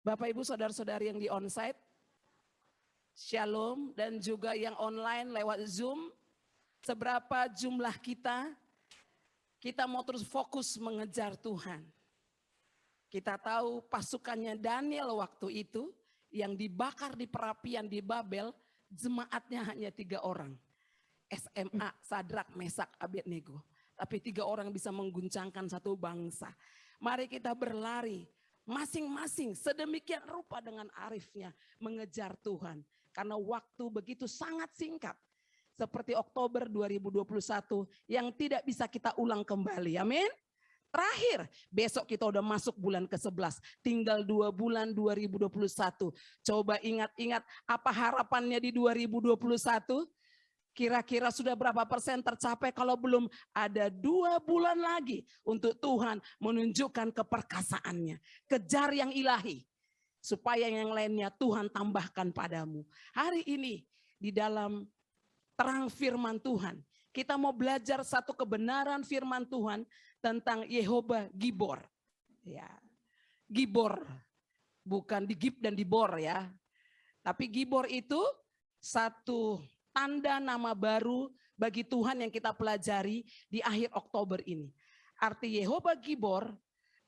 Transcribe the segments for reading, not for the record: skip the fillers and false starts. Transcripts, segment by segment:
Bapak Ibu saudara-saudari yang di onsite, Shalom, dan juga yang online lewat Zoom, seberapa jumlah kita mau terus fokus mengejar Tuhan. Kita tahu pasukannya Daniel waktu itu yang dibakar di perapian di Babel, jemaatnya hanya 3 orang. SMA, Sadrak, Mesak, Abednego. Tapi 3 orang bisa mengguncangkan satu bangsa. Mari kita berlari masing-masing sedemikian rupa dengan arifnya mengejar Tuhan. Karena waktu begitu sangat singkat. Seperti Oktober 2021 yang tidak bisa kita ulang kembali. Amin. Terakhir, besok kita udah masuk bulan ke-11. Tinggal 2 bulan 2021. Coba ingat-ingat apa harapannya di 2021? Kira-kira sudah berapa persen tercapai? Kalau belum, ada 2 bulan lagi untuk Tuhan menunjukkan keperkasaannya. Kejar yang ilahi. Supaya yang lainnya Tuhan tambahkan padamu. Hari ini di dalam terang firman Tuhan, kita mau belajar satu kebenaran firman Tuhan tentang Yehovah Gibor. Ya, Gibor, bukan digib dan dibor ya. Tapi Gibor itu satu tanda nama baru bagi Tuhan yang kita pelajari di akhir Oktober ini. Arti Yehovah Gibor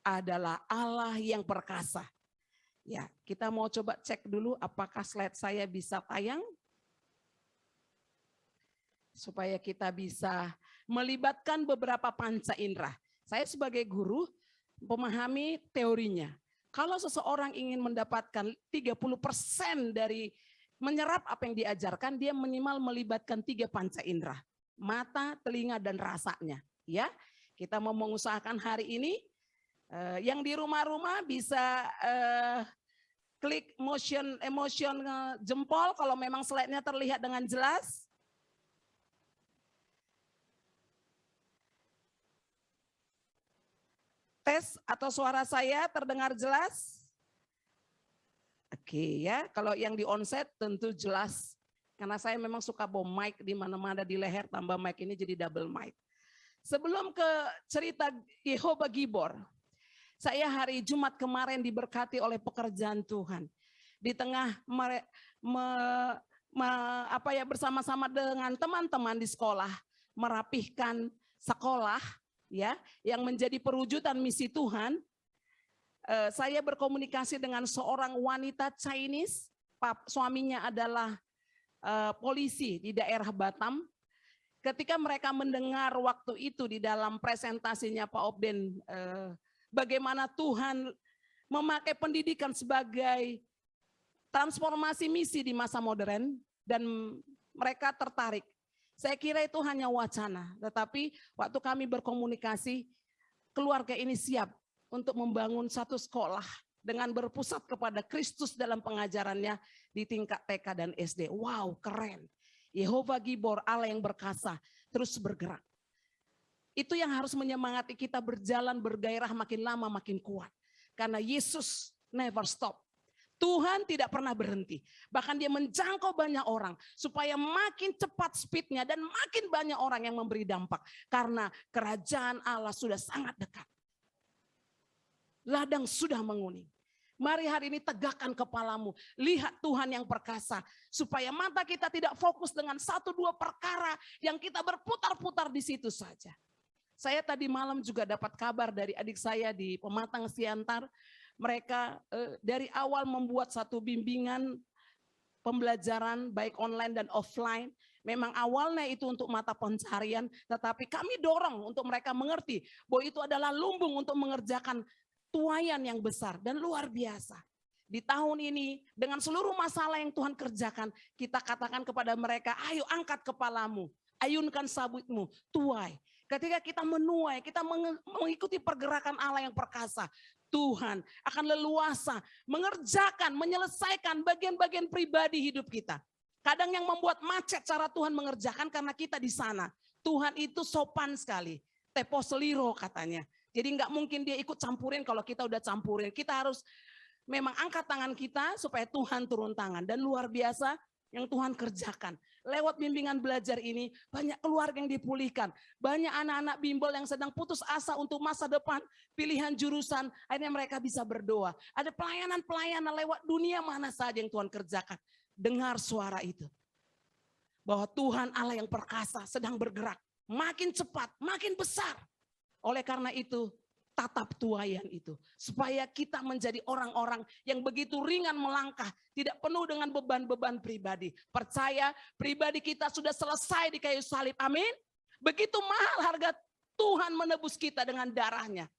adalah Allah yang perkasa. Ya, kita mau coba cek dulu apakah slide saya bisa tayang. Supaya kita bisa melibatkan beberapa panca indera. Saya sebagai guru memahami teorinya. Kalau seseorang ingin mendapatkan 30% dari menyerap apa yang diajarkan, dia minimal melibatkan 3 panca indera. Mata, telinga, dan rasanya. Ya, kita mau mengusahakan hari ini. Yang di rumah-rumah bisa klik motion jempol kalau memang slide-nya terlihat dengan jelas. Tes atau suara saya terdengar jelas? Oke ya, kalau yang di onsite tentu jelas. Karena saya memang suka bawa mic di mana-mana di leher, tambah mic ini jadi double mic. Sebelum ke cerita Yehovah Gibor, saya hari Jumat kemarin diberkati oleh pekerjaan Tuhan. Di tengah bersama-sama dengan teman-teman di sekolah, merapihkan sekolah ya, yang menjadi perwujudan misi Tuhan. Saya berkomunikasi dengan seorang wanita Chinese, suaminya adalah polisi di daerah Batam. Ketika mereka mendengar waktu itu di dalam presentasinya Pak Obden, bagaimana Tuhan memakai pendidikan sebagai transformasi misi di masa modern, dan mereka tertarik. Saya kira itu hanya wacana, tetapi waktu kami berkomunikasi, keluarga ini siap untuk membangun satu sekolah dengan berpusat kepada Kristus dalam pengajarannya di tingkat TK dan SD. Wow, keren. Yehovah Gibor, Allah yang berkasa, terus bergerak. Itu yang harus menyemangati kita berjalan bergairah makin lama makin kuat. Karena Yesus never stop. Tuhan tidak pernah berhenti. Bahkan dia menjangkau banyak orang. Supaya makin cepat speednya dan makin banyak orang yang memberi dampak. Karena kerajaan Allah sudah sangat dekat. Ladang sudah menguning. Mari hari ini tegakkan kepalamu. Lihat Tuhan yang perkasa. Supaya mata kita tidak fokus dengan 1-2 perkara yang kita berputar-putar di situ saja. Saya tadi malam juga dapat kabar dari adik saya di Pematang Siantar. Mereka dari awal membuat satu bimbingan pembelajaran baik online dan offline. Memang awalnya itu untuk mata pencarian, tetapi kami dorong untuk mereka mengerti bahwa itu adalah lumbung untuk mengerjakan tuaian yang besar dan luar biasa. Di tahun ini dengan seluruh masalah yang Tuhan kerjakan, kita katakan kepada mereka, ayo angkat kepalamu, ayunkan sabutmu, tuai. Ketika kita menuai, kita mengikuti pergerakan Allah yang perkasa, Tuhan akan leluasa mengerjakan, menyelesaikan bagian-bagian pribadi hidup kita. Kadang yang membuat macet cara Tuhan mengerjakan karena kita di sana. Tuhan itu sopan sekali, teposeliro katanya. Jadi nggak mungkin dia ikut campurin kalau kita udah campurin. Kita harus memang angkat tangan kita supaya Tuhan turun tangan. Dan luar biasa, yang Tuhan kerjakan. Lewat bimbingan belajar ini, banyak keluarga yang dipulihkan. Banyak anak-anak bimbel yang sedang putus asa untuk masa depan, pilihan jurusan, akhirnya mereka bisa berdoa. Ada pelayanan-pelayanan lewat dunia mana saja yang Tuhan kerjakan. Dengar suara itu. Bahwa Tuhan Allah yang perkasa sedang bergerak. Makin cepat, makin besar. Oleh karena itu, tatap tuaian itu. Supaya kita menjadi orang-orang yang begitu ringan melangkah. Tidak penuh dengan beban-beban pribadi. Percaya pribadi kita sudah selesai di kayu salib. Amin. Begitu mahal harga Tuhan menebus kita dengan darahnya.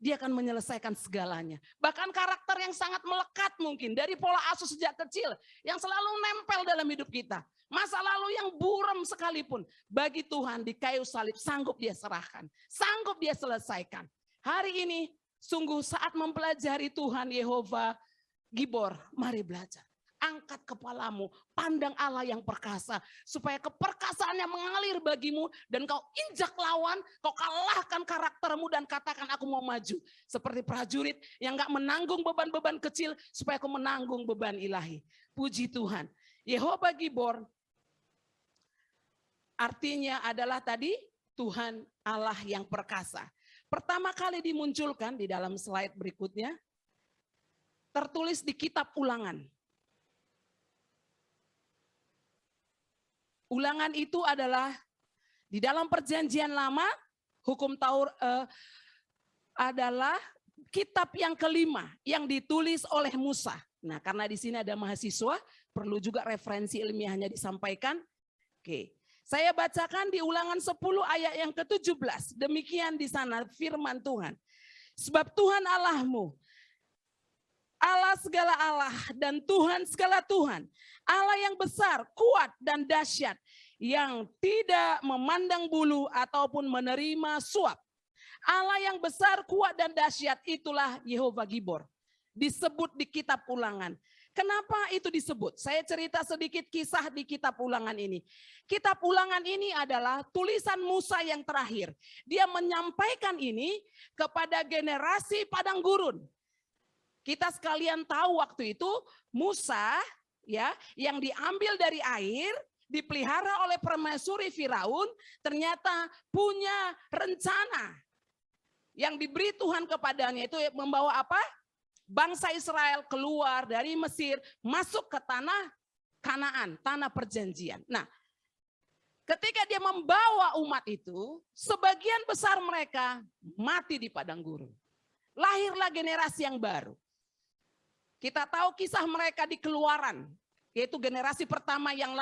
Dia akan menyelesaikan segalanya. Bahkan karakter yang sangat melekat mungkin. Dari pola asuh sejak kecil. Yang selalu nempel dalam hidup kita. Masa lalu yang buram sekalipun. Bagi Tuhan di kayu salib sanggup dia serahkan. Sanggup dia selesaikan. Hari ini sungguh saat mempelajari Tuhan Yehova Gibor, mari belajar. Angkat kepalamu, pandang Allah yang perkasa. Supaya keperkasaannya mengalir bagimu dan kau injak lawan, kau kalahkan karaktermu dan katakan aku mau maju. Seperti prajurit yang gak menanggung beban-beban kecil supaya kau menanggung beban ilahi. Puji Tuhan. Yehova Gibor artinya adalah tadi Tuhan Allah yang perkasa. Pertama kali dimunculkan di dalam slide berikutnya, tertulis di kitab Ulangan. Ulangan itu adalah di dalam perjanjian lama, hukum Taurat adalah kitab yang kelima yang ditulis oleh Musa. Nah, karena di sini ada mahasiswa, perlu juga referensi ilmiahnya disampaikan. Oke. Saya bacakan di Ulangan 10 ayat yang ke-17. Demikian di sana firman Tuhan. Sebab Tuhan Allahmu, Allah segala Allah dan Tuhan segala Tuhan. Allah yang besar, kuat dan dahsyat. Yang tidak memandang bulu ataupun menerima suap. Allah yang besar, kuat dan dahsyat itulah Yehova Gibor. Disebut di kitab Ulangan. Kenapa itu disebut? Saya cerita sedikit kisah di kitab Ulangan ini. Kitab Ulangan ini adalah tulisan Musa yang terakhir. Dia menyampaikan ini kepada generasi padang gurun. Kita sekalian tahu waktu itu Musa ya yang diambil dari air, dipelihara oleh permaisuri Firaun, ternyata punya rencana. Yang diberi Tuhan kepadanya itu membawa apa? Bangsa Israel keluar dari Mesir, masuk ke tanah Kanaan, tanah perjanjian. Nah, ketika dia membawa umat itu, sebagian besar mereka mati di padang gurun. Lahirlah generasi yang baru. Kita tahu kisah mereka di Keluaran, yaitu generasi pertama yang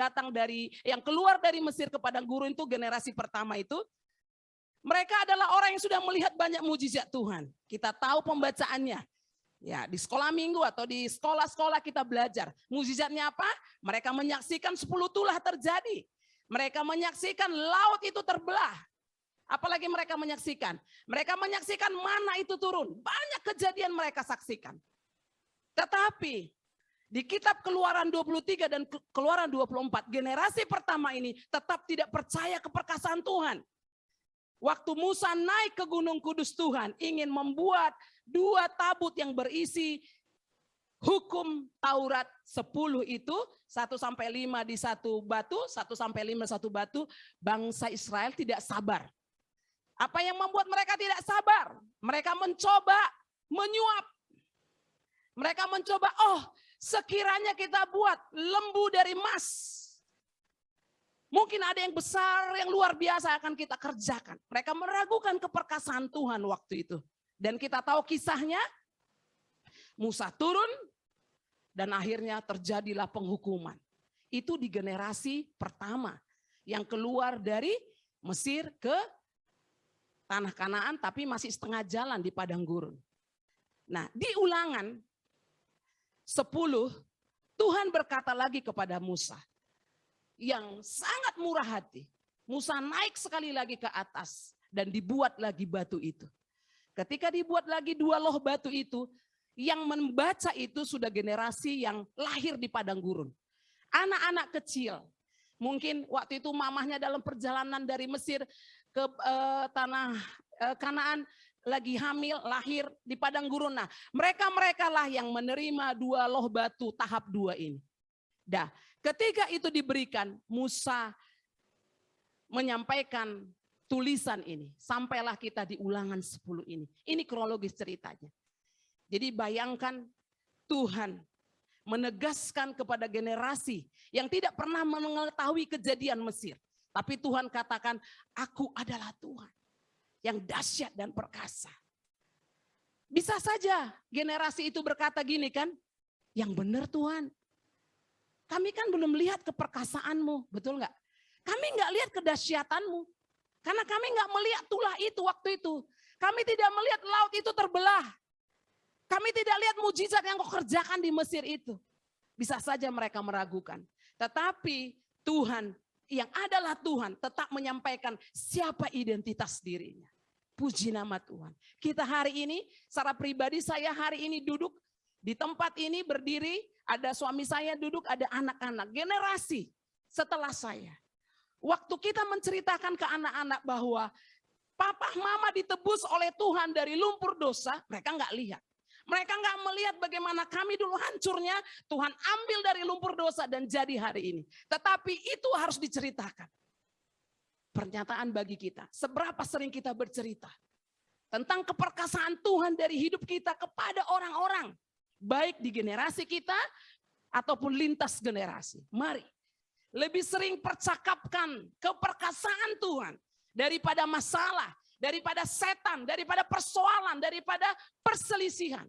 datang dari, yang keluar dari Mesir ke padang gurun itu generasi pertama itu. Mereka adalah orang yang sudah melihat banyak mujizat Tuhan. Kita tahu pembacaannya. Ya, di sekolah minggu atau di sekolah-sekolah kita belajar. Mujizatnya apa? Mereka menyaksikan 10 tulah terjadi. Mereka menyaksikan laut itu terbelah. Apalagi mereka menyaksikan? Mereka menyaksikan mana itu turun. Banyak kejadian mereka saksikan. Tetapi di kitab Keluaran 23 dan Keluaran 24, generasi pertama ini tetap tidak percaya keperkasaan Tuhan. Waktu Musa naik ke Gunung Kudus Tuhan ingin membuat 2 tabut yang berisi hukum Taurat 10 itu 1-5 di satu batu, 1-5 satu batu, bangsa Israel tidak sabar. Apa yang membuat mereka tidak sabar? Mereka mencoba menyuap. Mereka mencoba, sekiranya kita buat lembu dari emas. Mungkin ada yang besar, yang luar biasa akan kita kerjakan. Mereka meragukan keperkasaan Tuhan waktu itu. Dan kita tahu kisahnya, Musa turun dan akhirnya terjadilah penghukuman. Itu di generasi pertama yang keluar dari Mesir ke tanah Kanaan tapi masih setengah jalan di padang gurun. Nah, di Ulangan 10 Tuhan berkata lagi kepada Musa yang sangat murah hati. Musa naik sekali lagi ke atas dan dibuat lagi batu itu. Ketika dibuat lagi 2 loh batu itu, yang membaca itu sudah generasi yang lahir di padang gurun. Anak-anak kecil. Mungkin waktu itu mamahnya dalam perjalanan dari Mesir ke tanah Kanaan lagi hamil, lahir di padang gurun. Nah, mereka lah yang menerima 2 loh batu tahap 2 ini. Dah, ketika itu diberikan, Musa menyampaikan tulisan ini. Sampailah kita di Ulangan 10 ini. Ini kronologis ceritanya. Jadi bayangkan Tuhan menegaskan kepada generasi yang tidak pernah mengetahui kejadian Mesir. Tapi Tuhan katakan, aku adalah Tuhan yang dahsyat dan perkasa. Bisa saja generasi itu berkata gini kan, yang benar Tuhan. Kami kan belum lihat keperkasaanmu, betul nggak? Kami nggak lihat kedahsyatanmu. Karena kami nggak melihat tulah itu waktu itu. Kami tidak melihat laut itu terbelah. Kami tidak lihat mujizat yang kau kerjakan di Mesir itu. Bisa saja mereka meragukan. Tetapi Tuhan yang adalah Tuhan tetap menyampaikan siapa identitas dirinya. Puji nama Tuhan. Kita hari ini, secara pribadi saya hari ini duduk di tempat ini berdiri, ada suami saya duduk, ada anak-anak, generasi setelah saya. Waktu kita menceritakan ke anak-anak bahwa papa mama ditebus oleh Tuhan dari lumpur dosa, mereka nggak lihat. Mereka nggak melihat bagaimana kami dulu hancurnya, Tuhan ambil dari lumpur dosa dan jadi hari ini. Tetapi itu harus diceritakan. Pernyataan bagi kita, seberapa sering kita bercerita tentang keperkasaan Tuhan dari hidup kita kepada orang-orang. Baik di generasi kita ataupun lintas generasi. Mari lebih sering percakapkan keperkasaan Tuhan daripada masalah, daripada setan, daripada persoalan, daripada perselisihan.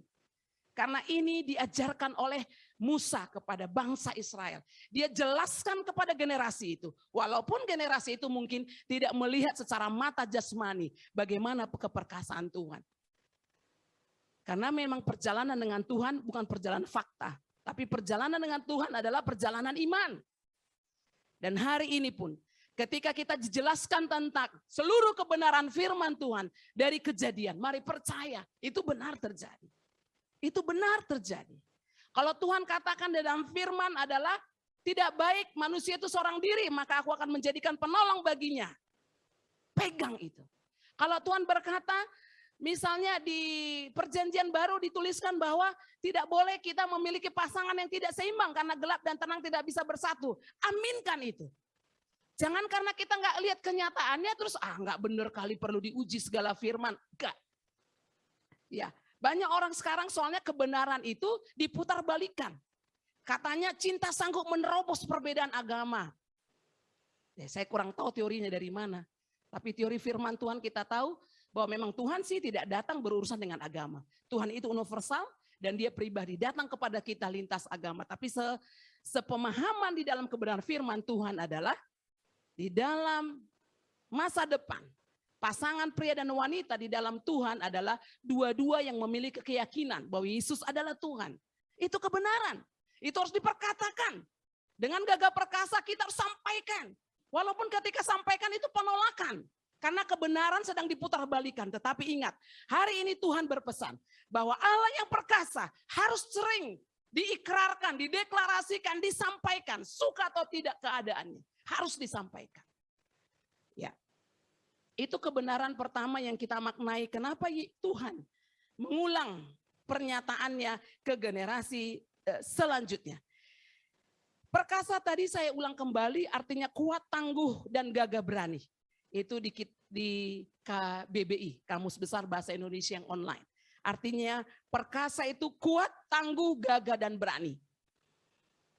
Karena ini diajarkan oleh Musa kepada bangsa Israel. Dia jelaskan kepada generasi itu. Walaupun generasi itu mungkin tidak melihat secara mata jasmani bagaimana keperkasaan Tuhan. Karena memang perjalanan dengan Tuhan bukan perjalanan fakta. Tapi perjalanan dengan Tuhan adalah perjalanan iman. Dan hari ini pun ketika kita dijelaskan tentang seluruh kebenaran firman Tuhan dari kejadian. Mari percaya itu benar terjadi. Itu benar terjadi. Kalau Tuhan katakan dalam firman adalah tidak baik manusia itu seorang diri. Maka aku akan menjadikan penolong baginya. Pegang itu. Kalau Tuhan berkata misalnya di perjanjian baru dituliskan bahwa tidak boleh kita memiliki pasangan yang tidak seimbang karena gelap dan terang tidak bisa bersatu. Aminkan itu. Jangan karena kita nggak lihat kenyataannya terus nggak benar kali perlu diuji segala firman. Enggak. Ya, banyak orang sekarang soalnya kebenaran itu diputar balikan. Katanya cinta sanggup menerobos perbedaan agama. Ya, saya kurang tahu teorinya dari mana. Tapi teori firman Tuhan kita tahu bahwa memang Tuhan sih tidak datang berurusan dengan agama. Tuhan itu universal dan dia pribadi datang kepada kita lintas agama. Tapi sepemahaman di dalam kebenaran firman Tuhan adalah di dalam masa depan, pasangan pria dan wanita di dalam Tuhan adalah dua-dua yang memiliki keyakinan bahwa Yesus adalah Tuhan. Itu kebenaran. Itu harus diperkatakan. Dengan gagah perkasa kita harus sampaikan. Walaupun ketika sampaikan itu penolakan. Karena kebenaran sedang diputar-balikan. Tetapi ingat, hari ini Tuhan berpesan bahwa Allah yang perkasa harus sering diikrarkan, dideklarasikan, disampaikan. Suka atau tidak keadaannya. Harus disampaikan. Ya, itu kebenaran pertama yang kita maknai. Kenapa Tuhan mengulang pernyataannya ke generasi selanjutnya. Perkasa tadi saya ulang kembali artinya kuat, tangguh, dan gagah berani. Itu di KBBI, Kamus Besar Bahasa Indonesia yang online. Artinya perkasa itu kuat, tangguh, gagah, dan berani.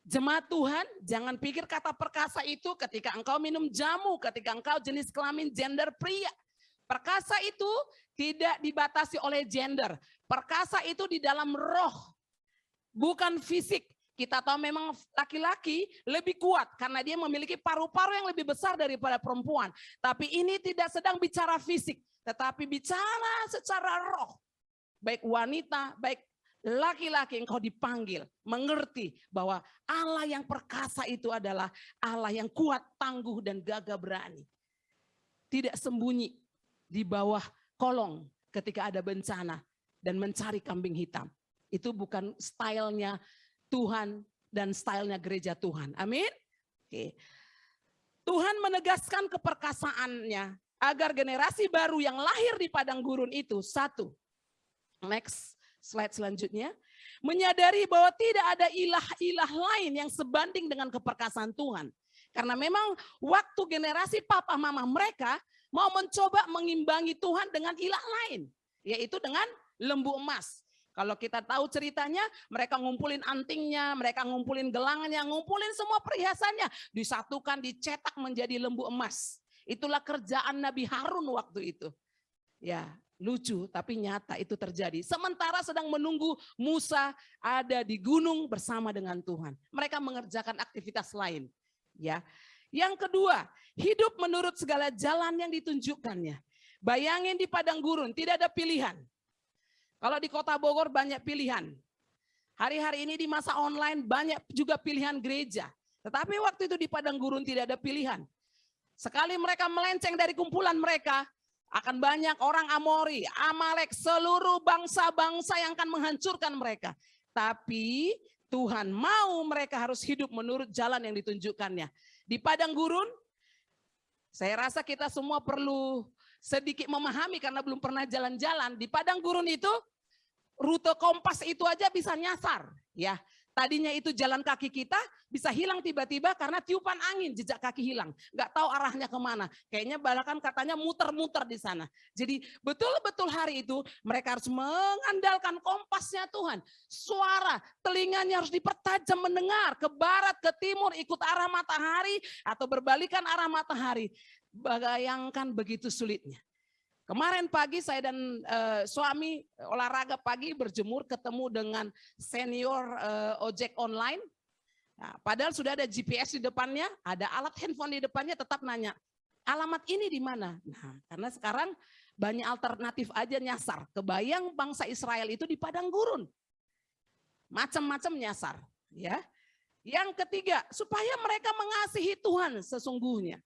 Jemaat Tuhan, jangan pikir kata perkasa itu ketika engkau minum jamu, ketika engkau jenis kelamin gender pria. Perkasa itu tidak dibatasi oleh gender. Perkasa itu di dalam roh, bukan fisik. Kita tahu memang laki-laki lebih kuat karena dia memiliki paru-paru yang lebih besar daripada perempuan. Tapi ini tidak sedang bicara fisik, tetapi bicara secara roh. Baik wanita, baik laki-laki yang kau dipanggil, mengerti bahwa Allah yang perkasa itu adalah Allah yang kuat, tangguh, dan gagah berani. Tidak sembunyi di bawah kolong ketika ada bencana dan mencari kambing hitam. Itu bukan stylenya Tuhan dan stylenya gereja Tuhan. Amin. Oke. Tuhan menegaskan keperkasaannya agar generasi baru yang lahir di padang gurun itu satu. Next Slide selanjutnya. Menyadari bahwa tidak ada ilah-ilah lain yang sebanding dengan keperkasaan Tuhan. Karena memang waktu generasi papa mama mereka mau mencoba mengimbangi Tuhan dengan ilah lain. Yaitu dengan lembu emas. Kalau kita tahu ceritanya, mereka ngumpulin antingnya, mereka ngumpulin gelangannya, ngumpulin semua perhiasannya. Disatukan, dicetak menjadi lembu emas. Itulah kerjaan Nabi Harun waktu itu. Ya, lucu tapi nyata itu terjadi. Sementara sedang menunggu Musa ada di gunung bersama dengan Tuhan. Mereka mengerjakan aktivitas lain. Ya. Yang kedua, hidup menurut segala jalan yang ditunjukkannya. Bayangin di padang gurun, tidak ada pilihan. Kalau di kota Bogor banyak pilihan. Hari-hari ini di masa online banyak juga pilihan gereja. Tetapi waktu itu di padang gurun tidak ada pilihan. Sekali mereka melenceng dari kumpulan mereka, akan banyak orang Amori, Amalek, seluruh bangsa-bangsa yang akan menghancurkan mereka. Tapi Tuhan mau mereka harus hidup menurut jalan yang ditunjukkannya. Di padang gurun, saya rasa kita semua perlu sedikit memahami karena belum pernah jalan-jalan. Di padang gurun itu, rute kompas itu aja bisa nyasar. Ya, tadinya itu jalan kaki kita bisa hilang tiba-tiba karena tiupan angin, jejak kaki hilang. Nggak tahu arahnya kemana. Kayaknya bahkan katanya muter-muter di sana. Jadi betul-betul hari itu mereka harus mengandalkan kompasnya Tuhan. Suara, telinganya harus dipertajam mendengar ke barat, ke timur, ikut arah matahari atau berbalikan arah matahari. Bayangkan begitu sulitnya. Kemarin pagi saya dan suami olahraga pagi berjemur ketemu dengan senior ojek online. Nah, padahal sudah ada GPS di depannya, ada alat handphone di depannya, tetap nanya, alamat ini di mana? Nah, karena sekarang banyak alternatif aja nyasar. Kebayang bangsa Israel itu di padang gurun. Macam-macam nyasar. Ya. Yang ketiga, supaya mereka mengasihi Tuhan sesungguhnya.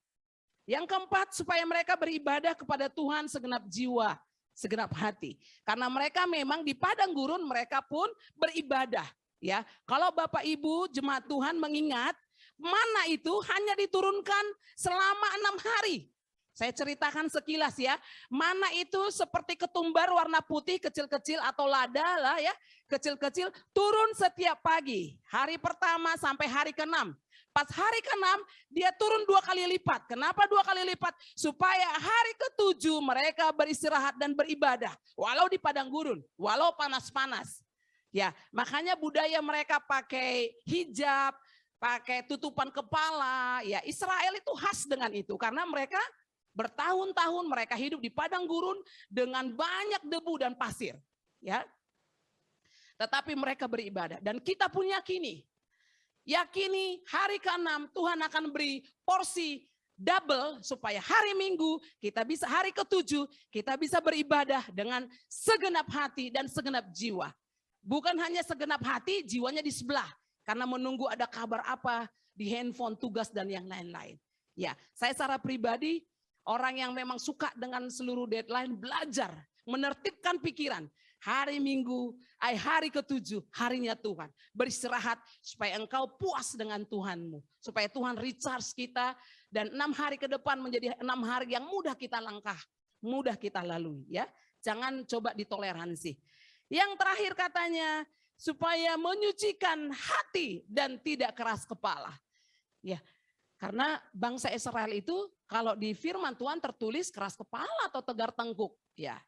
Yang keempat, supaya mereka beribadah kepada Tuhan segenap jiwa, segenap hati. Karena mereka memang di padang gurun mereka pun beribadah. Ya, kalau Bapak Ibu jemaat Tuhan mengingat, mana itu hanya diturunkan selama 6 hari. Saya ceritakan sekilas ya, mana itu seperti ketumbar warna putih kecil-kecil atau lada lah ya, kecil-kecil turun setiap pagi. Hari pertama sampai hari ke-6. Pas hari ke-6 dia turun 2 kali lipat. Kenapa 2 kali lipat? Supaya hari ke-7 mereka beristirahat dan beribadah. Walau di padang gurun, walau panas-panas. Ya, makanya budaya mereka pakai hijab, pakai tutupan kepala. Ya, Israel itu khas dengan itu karena mereka bertahun-tahun mereka hidup di padang gurun dengan banyak debu dan pasir. Ya, tetapi mereka beribadah dan kita pun yakini hari ke-6 Tuhan akan beri porsi double supaya hari Minggu kita bisa, hari ke-7 kita bisa beribadah dengan segenap hati dan segenap jiwa. Bukan hanya segenap hati, jiwanya di sebelah karena menunggu ada kabar apa di handphone, tugas dan yang lain-lain. Ya, saya secara pribadi orang yang memang suka dengan seluruh deadline belajar, menertibkan pikiran. Hari Minggu, hari ke-7, harinya Tuhan. Beristirahat supaya engkau puas dengan Tuhanmu. Supaya Tuhan recharge kita dan 6 hari ke depan menjadi 6 hari yang mudah kita langkah, mudah kita lalui. Ya, jangan coba ditoleransi. Yang terakhir katanya, supaya menyucikan hati dan tidak keras kepala. Ya, karena bangsa Israel itu kalau di firman Tuhan tertulis keras kepala atau tegar tengkuk. Ya,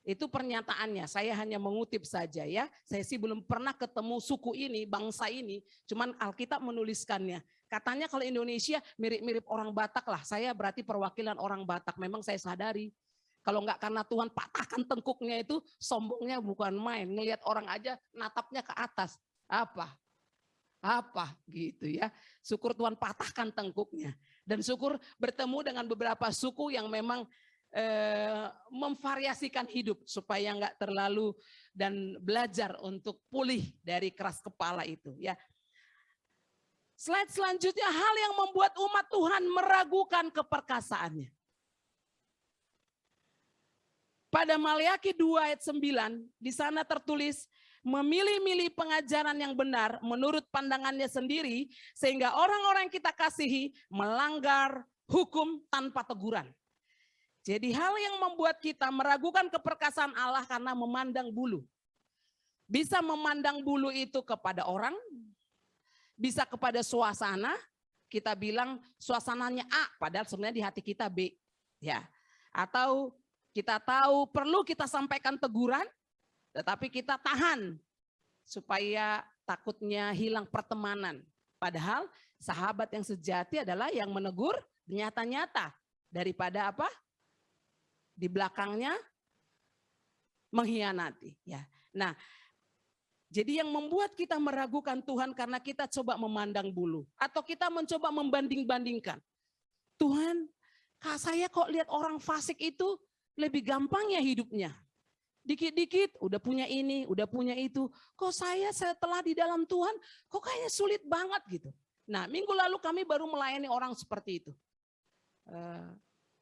itu pernyataannya, saya hanya mengutip saja ya. Saya sih belum pernah ketemu suku ini, bangsa ini, cuman Alkitab menuliskannya. Katanya kalau Indonesia mirip-mirip orang Batak lah, saya berarti perwakilan orang Batak, memang saya sadari. Kalau enggak karena Tuhan patahkan tengkuknya itu, sombongnya bukan main. Ngelihat orang aja natapnya ke atas. Apa gitu ya. Syukur Tuhan patahkan tengkuknya. Dan syukur bertemu dengan beberapa suku yang memang memvariasikan hidup supaya enggak terlalu dan belajar untuk pulih dari keras kepala itu ya. Slide selanjutnya, hal yang membuat umat Tuhan meragukan keperkasaannya. Pada Maleakhi 2 ayat 9, di sana tertulis, memilih-milih pengajaran yang benar menurut pandangannya sendiri, sehingga orang-orang yang kita kasihi melanggar hukum tanpa teguran. Jadi hal yang membuat kita meragukan keperkasaan Allah karena memandang bulu. Bisa memandang bulu itu kepada orang, bisa kepada suasana, kita bilang suasananya A, padahal sebenarnya di hati kita B. Ya. Atau kita tahu perlu kita sampaikan teguran, tetapi kita tahan supaya takutnya hilang pertemanan. Padahal sahabat yang sejati adalah yang menegur nyata-nyata daripada apa? Di belakangnya mengkhianati. Ya. Nah, jadi yang membuat kita meragukan Tuhan karena kita coba memandang bulu. Atau kita mencoba membanding-bandingkan. Tuhan, saya kok lihat orang fasik itu lebih gampang ya hidupnya. Dikit-dikit udah punya ini, udah punya itu. Kok saya setelah di dalam Tuhan, kok kayaknya sulit banget gitu. Nah, minggu lalu kami baru melayani orang seperti itu.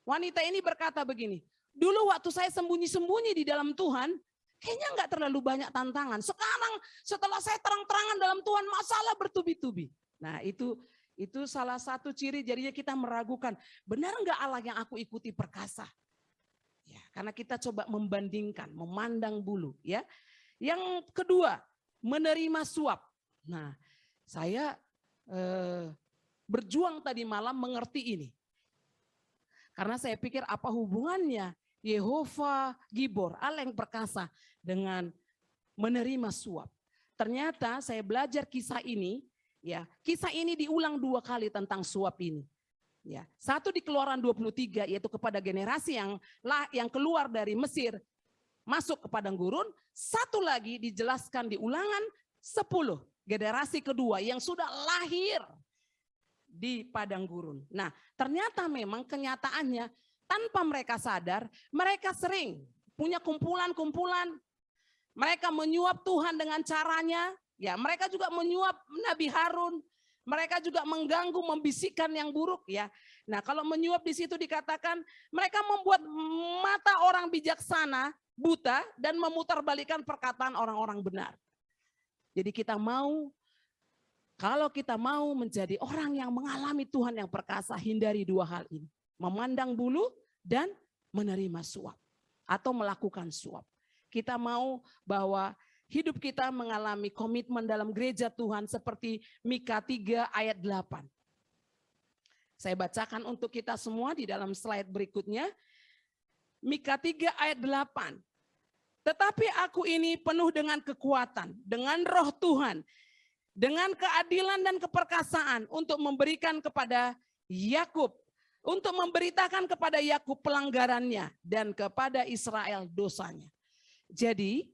Wanita ini berkata begini, dulu waktu saya sembunyi-sembunyi di dalam Tuhan, kayaknya nggak terlalu banyak tantangan. Sekarang setelah saya terang-terangan dalam Tuhan, masalah bertubi-tubi. Nah itu salah satu ciri jadinya kita meragukan, benar nggak Allah yang aku ikuti perkasa? Ya, karena kita coba membandingkan, memandang bulu. Ya. Yang kedua, menerima suap. Nah, saya berjuang tadi malam mengerti ini. Karena saya pikir apa hubungannya Yehova Gibor, Allah yang perkasa dengan menerima suap. Ternyata saya belajar kisah ini, ya, kisah ini diulang 2 kali tentang suap ini. Ya, satu di Keluaran 23 yaitu kepada generasi yang keluar dari Mesir masuk ke padang gurun, satu lagi dijelaskan di Ulangan 10, generasi kedua yang sudah lahir di padang gurun. Nah, ternyata memang kenyataannya tanpa mereka sadar, mereka sering punya kumpulan-kumpulan. Mereka menyuap Tuhan dengan caranya, ya, mereka juga menyuap Nabi Harun. Mereka juga mengganggu, membisikkan yang buruk, ya. Nah, kalau menyuap di situ dikatakan mereka membuat mata orang bijaksana buta dan memutarbalikkan perkataan orang-orang benar. Jadi kalau kita mau menjadi orang yang mengalami Tuhan yang perkasa, hindari 2 hal ini. Memandang bulu dan menerima suap. Atau melakukan suap. Kita mau bahwa hidup kita mengalami komitmen dalam gereja Tuhan seperti Mika 3 ayat 8. Saya bacakan untuk kita semua di dalam slide berikutnya. Mika 3 ayat 8. Tetapi aku ini penuh dengan kekuatan, dengan roh Tuhan, dengan keadilan dan keperkasaan untuk memberikan kepada Yakub, untuk memberitakan kepada Yakub pelanggarannya dan kepada Israel dosanya. Jadi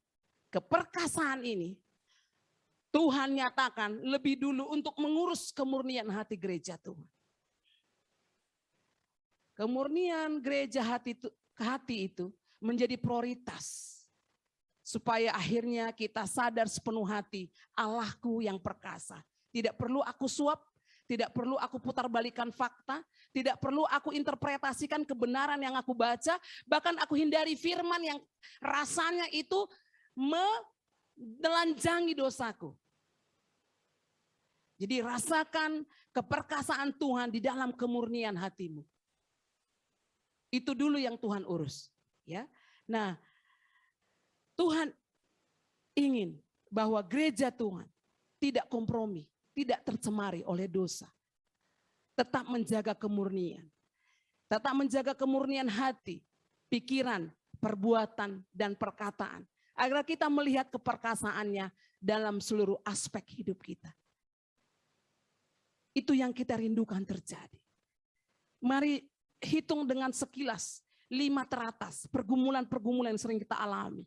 keperkasaan ini Tuhan nyatakan lebih dulu untuk mengurus kemurnian hati gereja Tuhan. Kemurnian gereja hati itu menjadi prioritas. Supaya akhirnya kita sadar sepenuh hati, Allahku yang perkasa. Tidak perlu aku suap, tidak perlu aku putarbalikkan fakta, tidak perlu aku interpretasikan kebenaran yang aku baca, bahkan aku hindari firman yang rasanya itu menelanjangi dosaku. Jadi rasakan keperkasaan Tuhan di dalam kemurnian hatimu. Itu dulu yang Tuhan urus. Ya. Nah, Tuhan ingin bahwa gereja Tuhan tidak kompromi, tidak tercemari oleh dosa. Tetap menjaga kemurnian. Tetap menjaga kemurnian hati, pikiran, perbuatan, dan perkataan. Agar kita melihat keperkasaannya dalam seluruh aspek hidup kita. Itu yang kita rindukan terjadi. Mari hitung dengan sekilas 5 teratas pergumulan-pergumulan yang sering kita alami.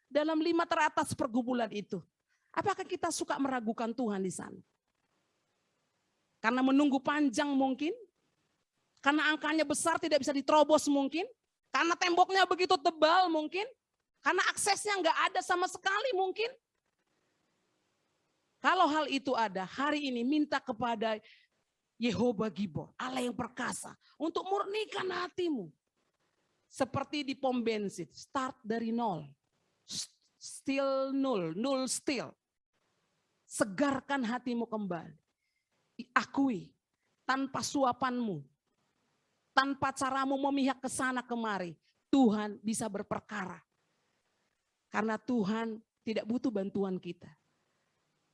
Dalam 5 teratas pergumulan itu, apakah kita suka meragukan Tuhan di sana? Karena menunggu panjang mungkin, karena angkanya besar tidak bisa diterobos mungkin, karena temboknya begitu tebal mungkin, karena aksesnya nggak ada sama sekali mungkin. Kalau hal itu ada, hari ini minta kepada Yehova Gibor, Allah yang perkasa, untuk murnikan hatimu. Seperti di pom bensin, start dari nol. Still nul still. Segarkan hatimu kembali. Akui tanpa suapanmu, tanpa caramu memihak ke sana kemari, Tuhan bisa berperkara. Karena Tuhan tidak butuh bantuan kita.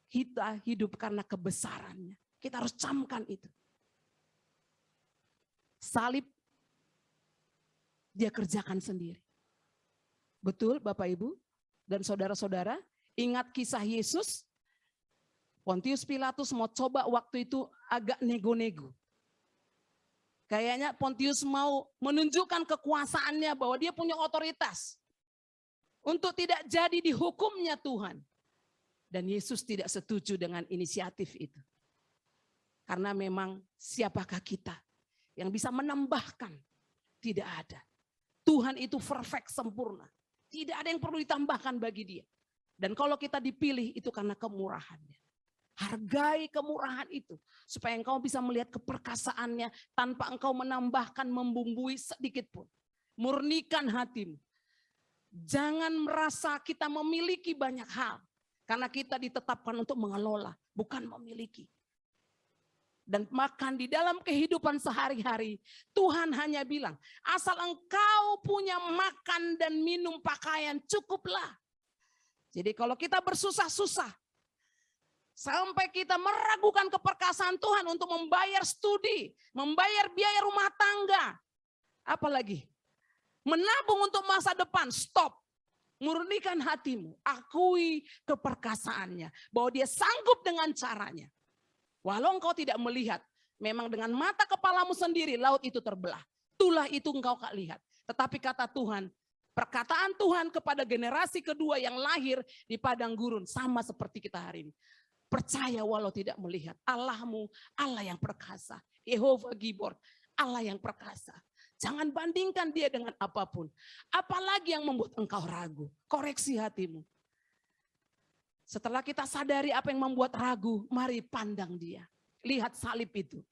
Kita hidup karena kebesarannya. Kita harus camkan itu. Salib dia kerjakan sendiri. Betul Bapak Ibu dan saudara-saudara, ingat kisah Yesus. Pontius Pilatus mau coba waktu itu agak nego-nego. Kayaknya Pontius mau menunjukkan kekuasaannya bahwa dia punya otoritas. Untuk tidak jadi dihukumnya Tuhan. Dan Yesus tidak setuju dengan inisiatif itu. Karena memang siapakah kita yang bisa menambahkan? Tidak ada. Tuhan itu perfect, sempurna. Tidak ada yang perlu ditambahkan bagi dia. Dan kalau kita dipilih itu karena kemurahannya. Hargai kemurahan itu. Supaya engkau bisa melihat keperkasaannya tanpa engkau menambahkan, membumbui sedikit pun. Murnikan hatimu. Jangan merasa kita memiliki banyak hal. Karena kita ditetapkan untuk mengelola, bukan memiliki. Dan makan di dalam kehidupan sehari-hari, Tuhan hanya bilang, asal engkau punya makan dan minum pakaian, cukuplah. Jadi kalau kita bersusah-susah, sampai kita meragukan keperkasaan Tuhan untuk membayar studi, membayar biaya rumah tangga, apalagi menabung untuk masa depan, stop. Murnikan hatimu, akui keperkasaannya, bahwa dia sanggup dengan caranya. Walau engkau tidak melihat, memang dengan mata kepalamu sendiri laut itu terbelah. Itulah itu engkau gak lihat. Tetapi kata Tuhan, perkataan Tuhan kepada generasi kedua yang lahir di padang gurun, sama seperti kita hari ini. Percaya walau tidak melihat, Allahmu Allah yang perkasa. Yehovah Gibor, Allah yang perkasa. Jangan bandingkan dia dengan apapun. Apalagi yang membuat engkau ragu. Koreksi hatimu. Setelah kita sadari apa yang membuat ragu, mari pandang dia. Lihat salib itu.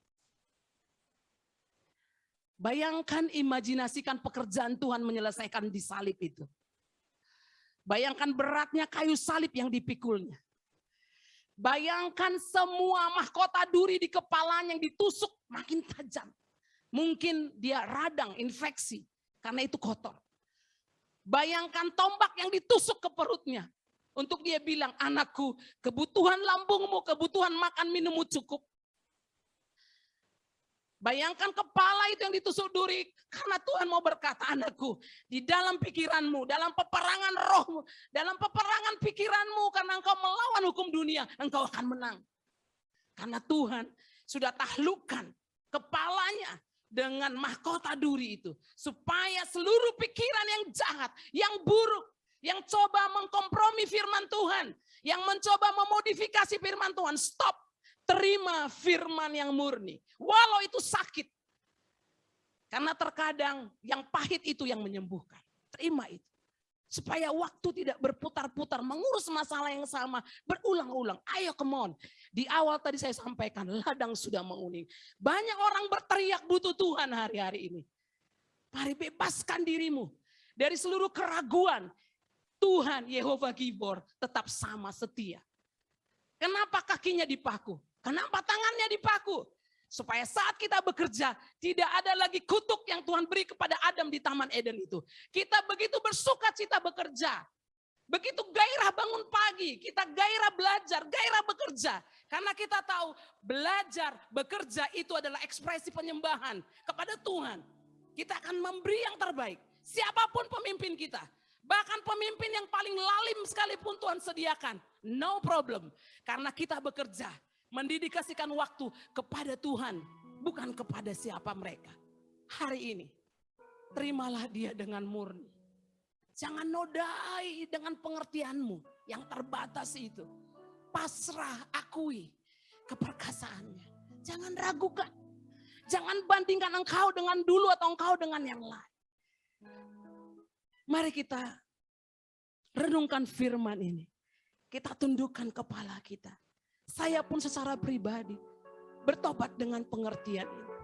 Bayangkan, imajinasikan pekerjaan Tuhan menyelesaikan di salib itu. Bayangkan beratnya kayu salib yang dipikulnya. Bayangkan semua mahkota duri di kepalanya yang ditusuk makin tajam. Mungkin dia radang, infeksi, karena itu kotor. Bayangkan tombak yang ditusuk ke perutnya. Untuk dia bilang, anakku, kebutuhan lambungmu, kebutuhan makan minummu cukup. Bayangkan kepala itu yang ditusuk duri, karena Tuhan mau berkata, anakku, di dalam pikiranmu, dalam peperangan rohmu, dalam peperangan pikiranmu, karena engkau melawan hukum dunia, engkau akan menang. Karena Tuhan sudah taklukkan kepalanya dengan mahkota duri itu. Supaya seluruh pikiran yang jahat, yang buruk, yang coba mengkompromi firman Tuhan, yang mencoba memodifikasi firman Tuhan, stop. Terima firman yang murni. Walau itu sakit. Karena terkadang yang pahit itu yang menyembuhkan. Terima itu. Supaya waktu tidak berputar-putar, mengurus masalah yang sama, berulang-ulang. Ayo come on. Di awal tadi saya sampaikan, ladang sudah menguning. Banyak orang berteriak butuh Tuhan hari-hari ini. Mari bebaskan dirimu dari seluruh keraguan. Tuhan Yehovah Gibor tetap sama setia. Kenapa kakinya dipaku? Kenapa tangannya dipaku? Supaya saat kita bekerja, tidak ada lagi kutuk yang Tuhan beri kepada Adam di Taman Eden itu. Kita begitu bersuka cita bekerja. Begitu gairah bangun pagi, kita gairah belajar, gairah bekerja. Karena kita tahu belajar, bekerja itu adalah ekspresi penyembahan kepada Tuhan. Kita akan memberi yang terbaik. Siapapun pemimpin kita. Bahkan pemimpin yang paling lalim sekalipun Tuhan sediakan. No problem. Karena kita bekerja. Mendedikasikan waktu kepada Tuhan. Bukan kepada siapa mereka. Hari ini. Terimalah dia dengan murni. Jangan nodai dengan pengertianmu. Yang terbatas itu. Pasrah, akui keperkasaannya. Jangan ragukan. Jangan bandingkan engkau dengan dulu atau engkau dengan yang lain. Mari kita renungkan firman ini. Kita tundukkan kepala kita. Saya pun secara pribadi bertobat dengan pengertian ini.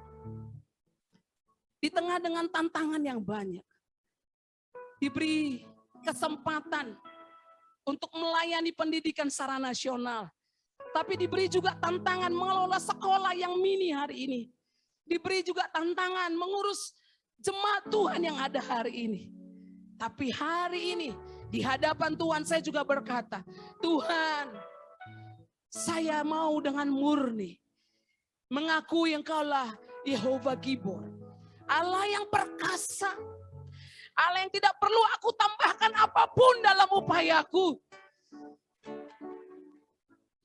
Di tengah dengan tantangan yang banyak. Diberi kesempatan untuk melayani pendidikan secara nasional. Tapi diberi juga tantangan mengelola sekolah yang mini hari ini. Diberi juga tantangan mengurus jemaat Tuhan yang ada hari ini. Tapi hari ini Di hadapan Tuhan saya juga berkata, Tuhan, saya mau dengan murni mengakui Engkaulah Yehova Gibor, Allah yang perkasa, Allah yang tidak perlu aku tambahkan apapun dalam upayaku.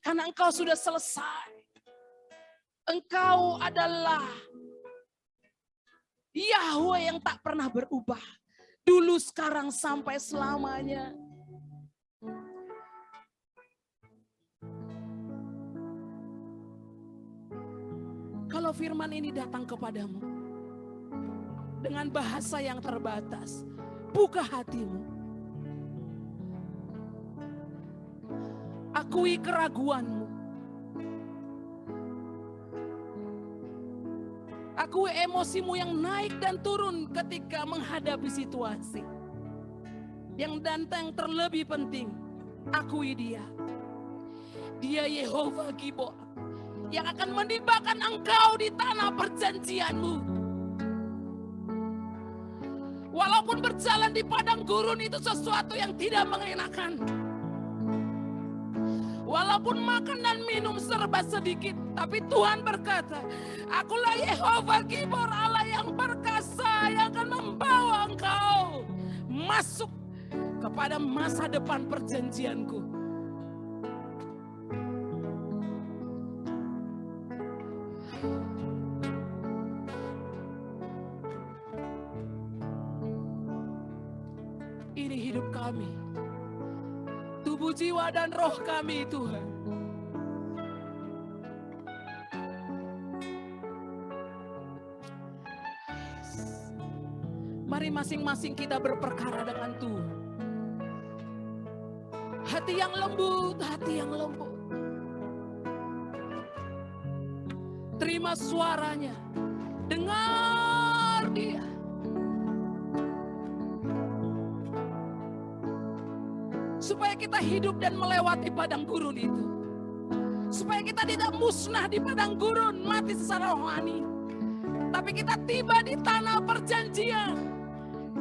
Karena Engkau sudah selesai. Engkau adalah Yahweh yang tak pernah berubah. Dulu, sekarang, sampai selamanya. Kalau firman ini datang kepadamu dengan bahasa yang terbatas, buka hatimu. Akui keraguanmu. Akui emosimu yang naik dan turun ketika menghadapi situasi. Yang datang terlebih penting, akui dia. Dia Yehova Gibor yang akan menibakan engkau di tanah perjanjianmu. Walaupun berjalan di padang gurun itu sesuatu yang tidak mengenakan. Walaupun makan dan minum serba sedikit, tapi Tuhan berkata, akulah Yehova Gibor, Allah yang perkasa, yang akan membawa engkau masuk kepada masa depan perjanjianku. Ini hidup kami, tubuh, jiwa, dan roh kami, Tuhan. Mari masing-masing kita berperkara dengan Tuhan. Hati yang lembut, hati yang lembut. Terima suaranya, dengar dia. Supaya kita hidup dan melewati padang gurun itu. Supaya kita tidak musnah di padang gurun, mati secara rohani. Tapi kita tiba di tanah perjanjian.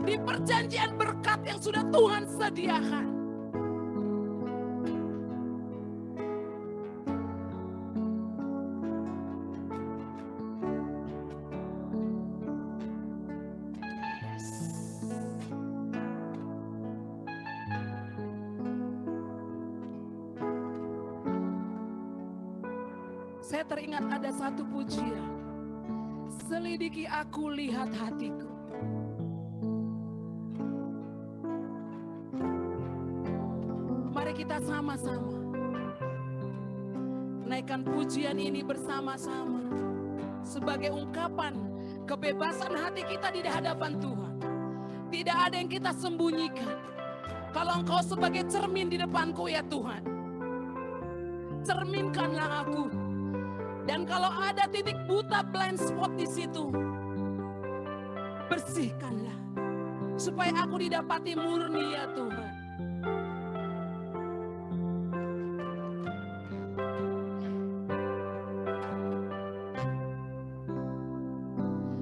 Di perjanjian berkat yang sudah Tuhan sediakan. Saya teringat ada satu pujian. Selidiki aku, lihat hatiku. Mari kita sama-sama naikkan pujian ini bersama-sama sebagai ungkapan kebebasan hati kita di hadapan Tuhan. Tidak ada yang kita sembunyikan. Kalau Engkau sebagai cermin di depanku, ya Tuhan, cerminkanlah aku. Dan kalau ada titik buta, blind spot di situ, bersihkanlah. Supaya aku didapati murni, ya Tuhan.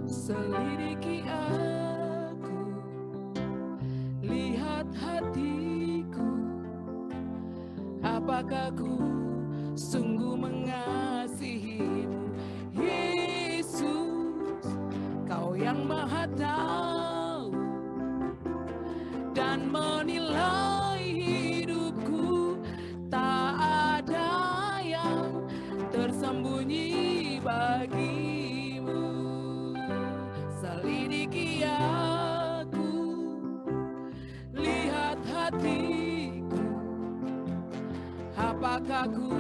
Selidiki aku, lihat hatiku. Apakah ku sungguh mengasihimu, Yesus, Kau yang Maha Tahu dan menilai hidupku. Tak ada yang tersembunyi bagimu. Selidiki aku, lihat hatiku. Apakah ku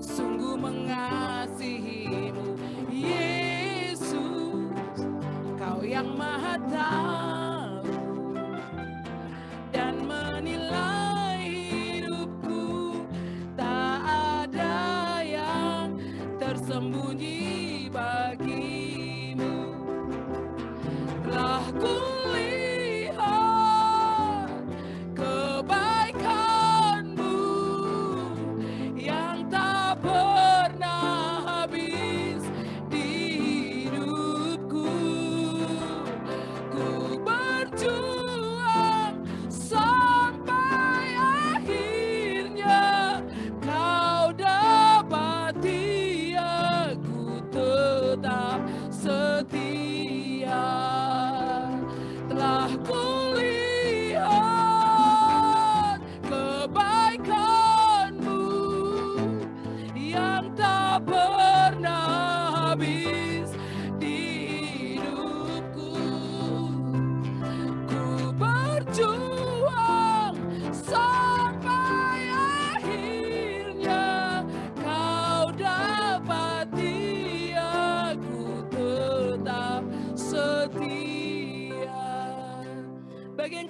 sungguh mengasihimu, Yesus, Kau yang Maha Tahu dan menilai hidupku. Tak ada yang tersembunyi bagimu. Telah kulihat kebaikan-Mu yang tak pernah habis di hidupku. Ku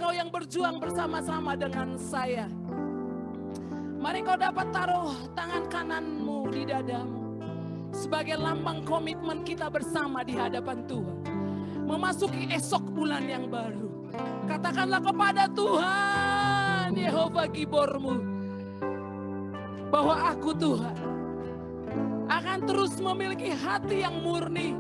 Engkau yang berjuang bersama-sama dengan saya. Mari Engkau dapat taruh tangan kananmu di dadamu sebagai lambang komitmen kita bersama di hadapan Tuhan. Memasuki esok bulan yang baru. Katakanlah kepada Tuhan, Yehova Gibormu, bahwa aku Tuhan akan terus memiliki hati yang murni,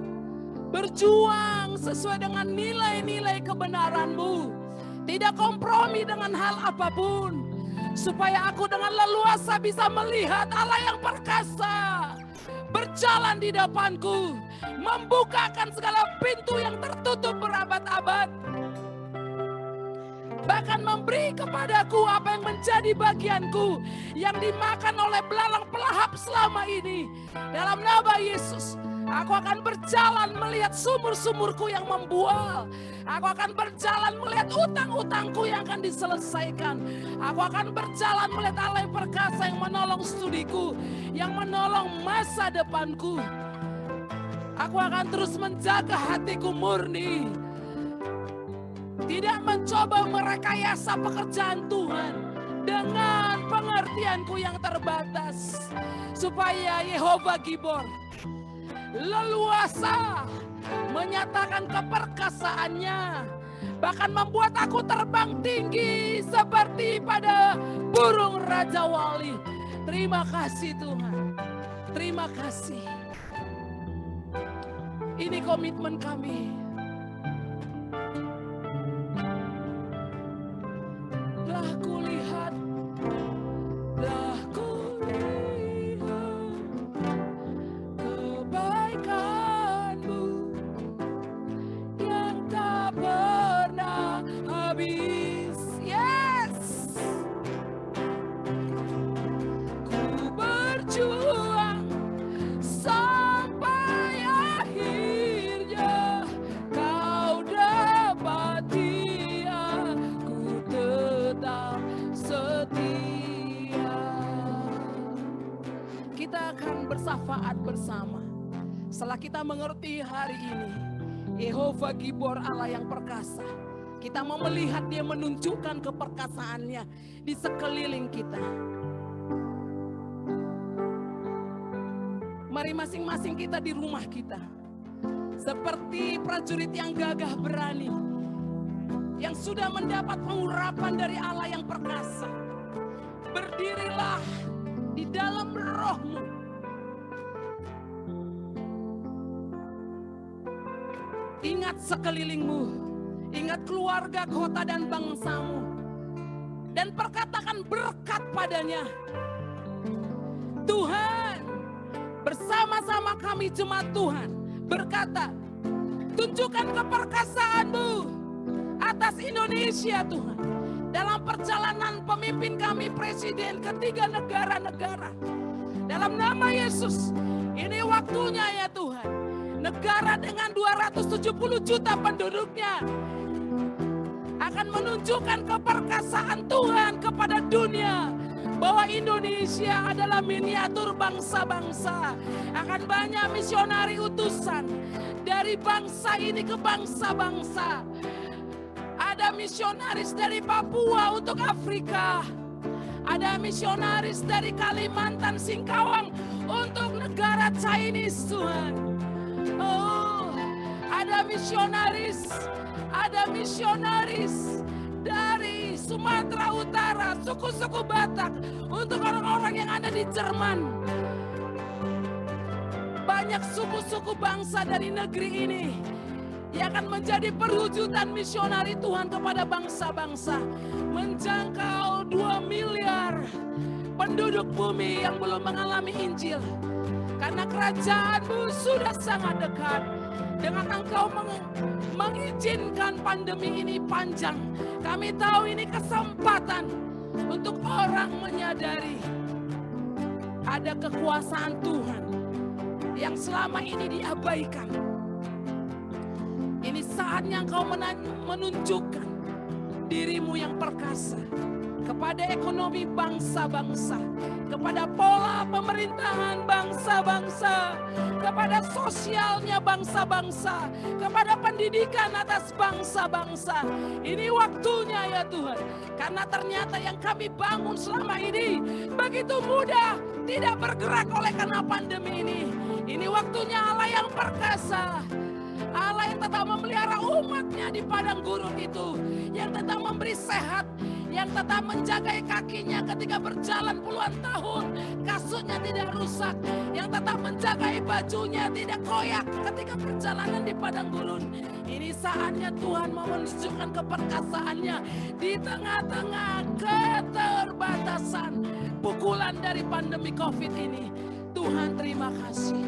berjuang sesuai dengan nilai-nilai kebenaran-Mu, tidak kompromi dengan hal apapun, supaya aku dengan leluasa bisa melihat Allah yang perkasa berjalan di depanku, membukakan segala pintu yang tertutup berabad-abad, bahkan memberi kepadaku apa yang menjadi bagianku yang dimakan oleh belalang pelahap selama ini. Dalam nama Yesus, aku akan berjalan melihat sumur-sumurku yang membual. Aku akan berjalan melihat utang-utangku yang akan diselesaikan. Aku akan berjalan melihat Allah yang perkasa yang menolong studiku, yang menolong masa depanku. Aku akan terus menjaga hatiku murni, tidak mencoba merekayasa pekerjaan Tuhan dengan pengertianku yang terbatas, supaya Yehova Gibor leluasa menyatakan keperkasaannya, bahkan membuat aku terbang tinggi seperti pada burung Raja Wali. Terima kasih Tuhan, terima kasih. Ini komitmen kami. Telah kulihat kebaikan-Mu yang tak pernah habis. Yes, ku berjuang sampai akhirnya Kau dapati aku tetap setia. Kita akan bersafaat bersama. Setelah kita mengerti hari ini, Yehova Gibor Allah yang perkasa, kita mau melihat Dia menunjukkan keperkasaannya di sekeliling kita. Mari masing-masing kita di rumah kita, seperti prajurit yang gagah berani, yang sudah mendapat pengurapan dari Allah yang perkasa. Berdirilah di dalam roh-Mu. Ingat sekelilingmu, ingat keluarga, kota, dan bangsamu, dan perkatakan berkat padanya. Tuhan, bersama-sama kami jemaat Tuhan berkata, tunjukkan keperkasaan-Mu atas Indonesia Tuhan, dalam perjalanan pemimpin kami presiden ke 3 negara-negara. Dalam nama Yesus, ini waktunya ya Tuhan. Negara dengan 270 juta penduduknya akan menunjukkan keperkasaan Tuhan kepada dunia, bahwa Indonesia adalah miniatur bangsa-bangsa. Akan banyak misionari utusan dari bangsa ini ke bangsa-bangsa. Ada misionaris dari Papua untuk Afrika, ada misionaris dari Kalimantan, Singkawang untuk negara Chinese Tuhan. Oh, ada misionaris dari Sumatera Utara, suku-suku Batak untuk orang-orang yang ada di Jerman. Banyak suku-suku bangsa dari negeri ini yang akan menjadi perwujudan misionari Tuhan kepada bangsa-bangsa, menjangkau 2 miliar penduduk bumi yang belum mengalami Injil. Karena kerajaan-Mu sudah sangat dekat. Dengan Engkau mengizinkan pandemi ini panjang, kami tahu ini kesempatan untuk orang menyadari ada kekuasaan Tuhan yang selama ini diabaikan. Ini saatnya Engkau menunjukkan diri-Mu yang perkasa. kepada ekonomi bangsa-bangsa, kepada pola pemerintahan bangsa-bangsa, kepada sosialnya bangsa-bangsa, kepada pendidikan atas bangsa-bangsa. Ini waktunya ya Tuhan, karena ternyata yang kami bangun selama ini begitu mudah tidak bergerak oleh karena pandemi ini. Ini waktunya Allah yang perkasa, Allah yang tetap memelihara umatnya di padang gurun itu, yang tetap memberi sehat, yang tetap menjaga kakinya ketika berjalan puluhan tahun, kasurnya tidak rusak, yang tetap menjaga bajunya tidak koyak ketika perjalanan di padang gurun. Ini saatnya Tuhan mau menunjukkan keperkasaannya di tengah-tengah keterbatasan pukulan dari pandemi COVID ini. Tuhan terima kasih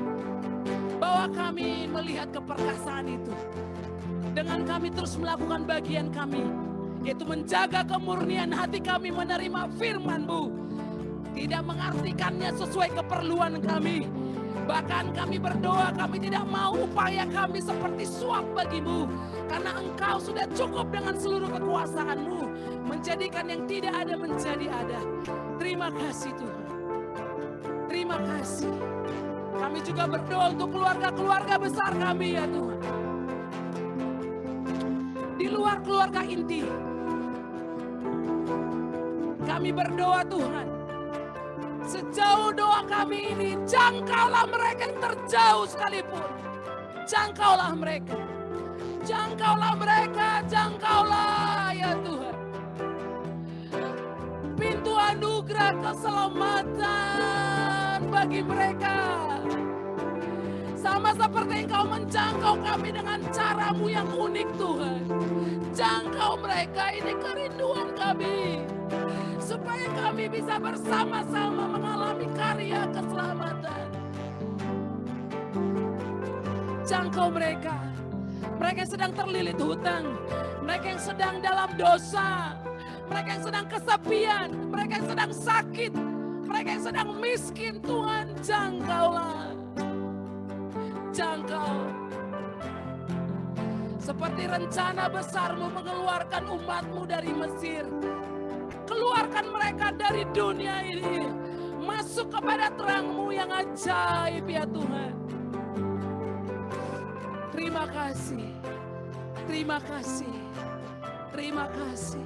bahwa kami melihat keperkasaan itu. Dengan kami terus melakukan bagian kami, yaitu menjaga kemurnian hati kami menerima firman-Mu. Tidak mengartikannya sesuai keperluan kami. Bahkan kami berdoa, kami tidak mau upaya kami seperti suap bagi-Mu. Karena Engkau sudah cukup dengan seluruh kekuasaan-Mu, menjadikan yang tidak ada menjadi ada. Terima kasih Tuhan. Terima kasih. Kami juga berdoa untuk keluarga-keluarga besar kami ya Tuhan. Di luar keluarga inti, kami berdoa Tuhan, sejauh doa kami ini, jangkaulah mereka yang terjauh sekalipun. Jangkaulah mereka. Jangkaulah mereka, jangkaulah ya Tuhan. Pintu anugerah keselamatan bagi mereka. Sama seperti Engkau menjangkau kami dengan cara-Mu yang unik Tuhan. Jangkau mereka, ini kerinduan kami. Supaya kami bisa bersama-sama mengalami karya keselamatan. Jangkau mereka. Mereka yang sedang terlilit hutang. Mereka yang sedang dalam dosa. Mereka yang sedang kesepian. Mereka yang sedang sakit. Mereka yang sedang miskin. Tuhan jangkaulah. Jangkau. Seperti rencana besar-Mu mengeluarkan umat-Mu dari Mesir. Keluarkan mereka dari dunia ini. Masuk kepada terang-Mu yang ajaib ya Tuhan. Terima kasih. Terima kasih. Terima kasih.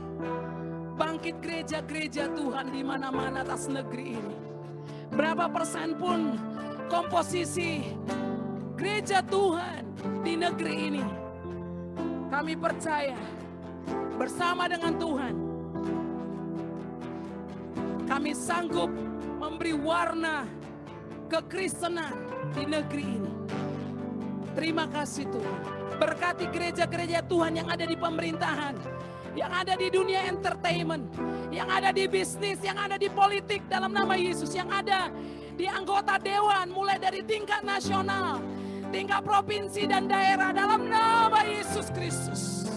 Bangkit gereja-gereja Tuhan di mana-mana atas negeri ini. Berapa persen pun komposisi gereja Tuhan di negeri ini, kami percaya bersama dengan Tuhan, kami sanggup memberi warna kekristenan di negeri ini. Terima kasih Tuhan. Berkati gereja-gereja Tuhan yang ada di pemerintahan, yang ada di dunia entertainment, yang ada di bisnis, yang ada di politik dalam nama Yesus, yang ada di anggota dewan mulai dari tingkat nasional, tingkat provinsi dan daerah dalam nama Yesus Kristus.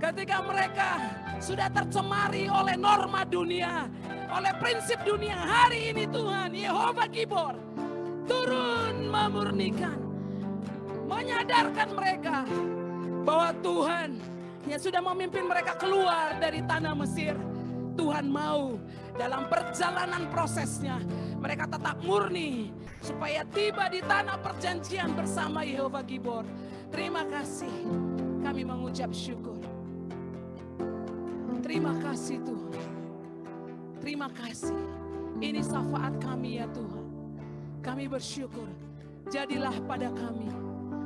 Ketika mereka sudah tercemari oleh norma dunia, oleh prinsip dunia, hari ini Tuhan Yehova Gibor turun memurnikan, menyadarkan mereka bahwa Tuhan yang sudah memimpin mereka keluar dari tanah Mesir, Tuhan mau dalam perjalanan prosesnya mereka tetap murni supaya tiba di tanah perjanjian bersama Yehova Gibor. Terima kasih, kami mengucap syukur. Terima kasih Tuhan. Terima kasih. Ini syafaat kami ya Tuhan. Kami bersyukur. Jadilah pada kami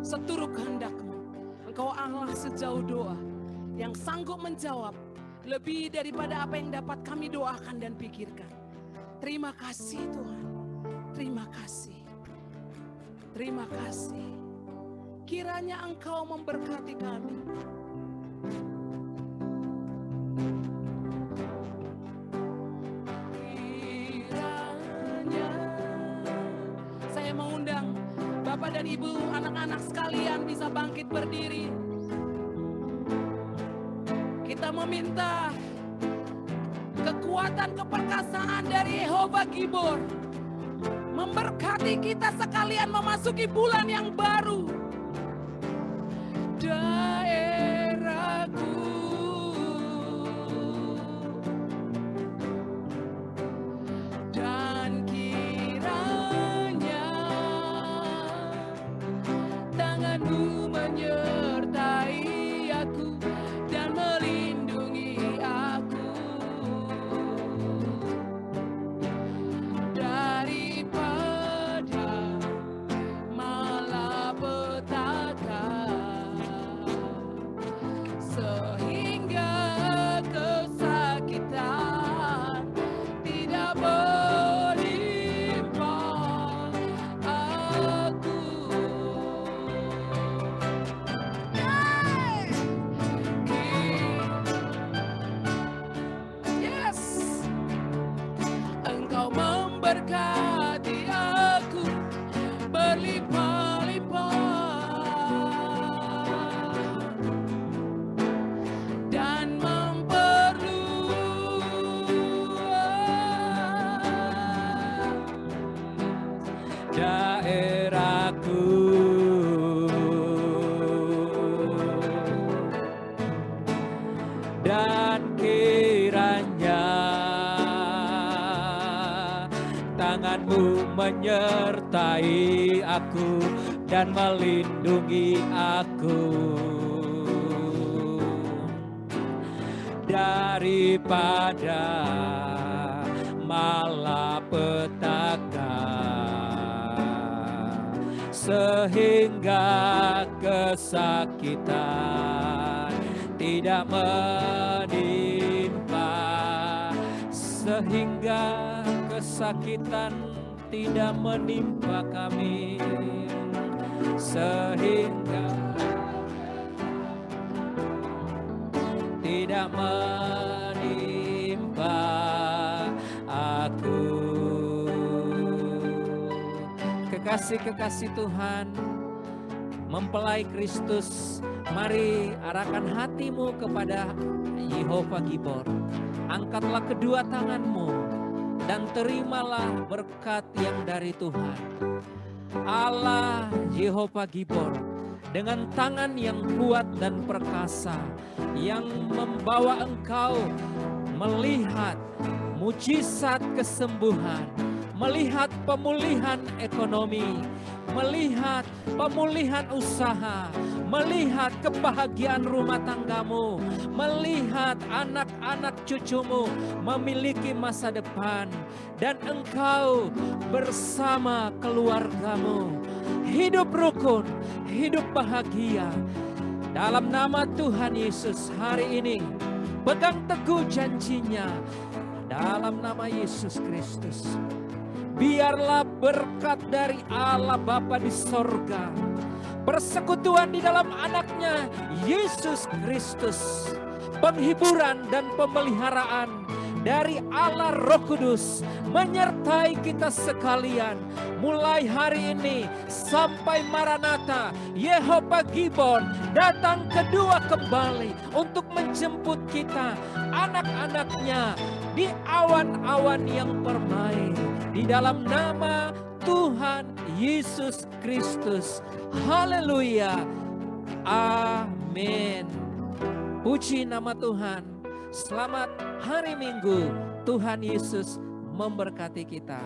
seturut kehendak-Mu. Engkau Allah sejauh doa yang sanggup menjawab lebih daripada apa yang dapat kami doakan dan pikirkan. Terima kasih Tuhan. Terima kasih. Terima kasih. Kiranya Engkau memberkati kami. Kiranya saya mengundang Bapak dan Ibu, anak-anak sekalian bisa bangkit berdiri. Kita meminta kekuatan keperkasaan dari Yehova Gibor memberkati kita sekalian memasuki bulan yang baru. Daerahku tangan-Mu menyertai aku dan melindungi aku daripada malapetaka, sehingga kesakitan tidak menimpa, sehingga kesakitan tidak menimpa kami, sehingga tidak menimpa aku. Kekasih-kekasih Tuhan, mempelai Kristus, mari arahkan hatimu kepada Yehova Gibor. Angkatlah kedua tanganmu dan terimalah berkat yang dari Tuhan. Allah Yehova Gibor dengan tangan yang kuat dan perkasa, yang membawa engkau melihat mujizat kesembuhan, melihat pemulihan ekonomi, melihat pemulihan usaha, melihat kebahagiaan rumah tanggamu, melihat anak-anak cucumu memiliki masa depan, dan engkau bersama keluargamu hidup rukun, hidup bahagia. Dalam nama Tuhan Yesus hari ini, pegang teguh janjinya dalam nama Yesus Kristus. Biarlah berkat dari Allah Bapa di sorga, persekutuan di dalam anaknya Yesus Kristus, penghiburan dan pemeliharaan dari Allah Roh Kudus menyertai kita sekalian mulai hari ini sampai Maranatha. Yehova Gibor datang kedua kembali untuk menjemput kita, anak-anaknya, di awan-awan yang permai, di dalam nama Tuhan Yesus Kristus. Haleluya. Amin. Puji nama Tuhan. Selamat hari Minggu. Tuhan Yesus memberkati kita.